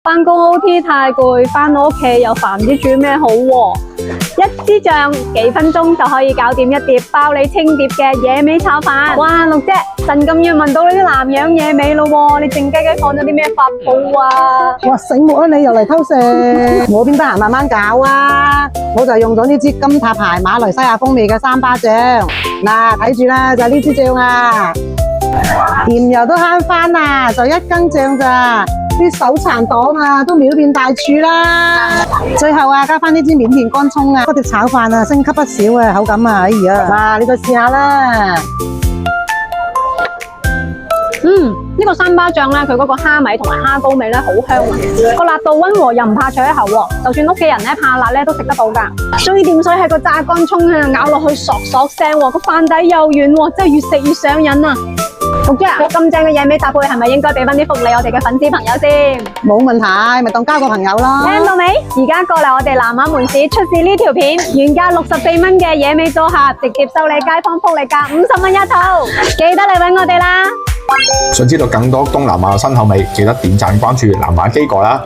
翻工 OT 太攰，翻到屋企又煩，唔知煮咩好喎。一支醬幾分鐘就可以搞掂一碟包你清碟嘅野味炒飯。哇，六姐，陣咁遠聞到呢啲南洋野味咯喎，你靜雞雞放咗啲咩法寶啊？哇，醒目啊！你又嚟偷食，我邊得閒慢慢搞啊！我就用咗呢支金塔牌馬來西亞風味嘅三巴醬，嗱睇住啦，就係呢支醬啊，鹽油都慳翻啦，就1羹醬咋。啲手殘黨啊，都秒變大廚啦！最後啊，加翻呢支緬甸乾葱啊，嗰碟炒飯啊，升級不少啊，口感啊，哎呀，嗱，你再試下啦。呢個三巴醬咧，佢嗰個蝦米同埋蝦膏味咧好香啊，個辣度溫和又唔怕脆一口喎，就算屋企人咧怕辣咧都食得到㗎。最掂水係個炸乾葱啊，咬落去索索聲喎，個飯底又軟喎，真係越食越上癮啊！六姐，咁正嘅野味搭配係咪應該俾翻啲福利我哋嘅粉絲朋友先？冇問題，咪當交個朋友咯。聽到未？而家過嚟我哋南亞門市出示呢條片，原價64蚊嘅野味組合，直接收你街坊福利價50蚊一套，記得嚟搵我哋啦！想知道更多東南亞新口味，記得點讚關注南亞基哥啦！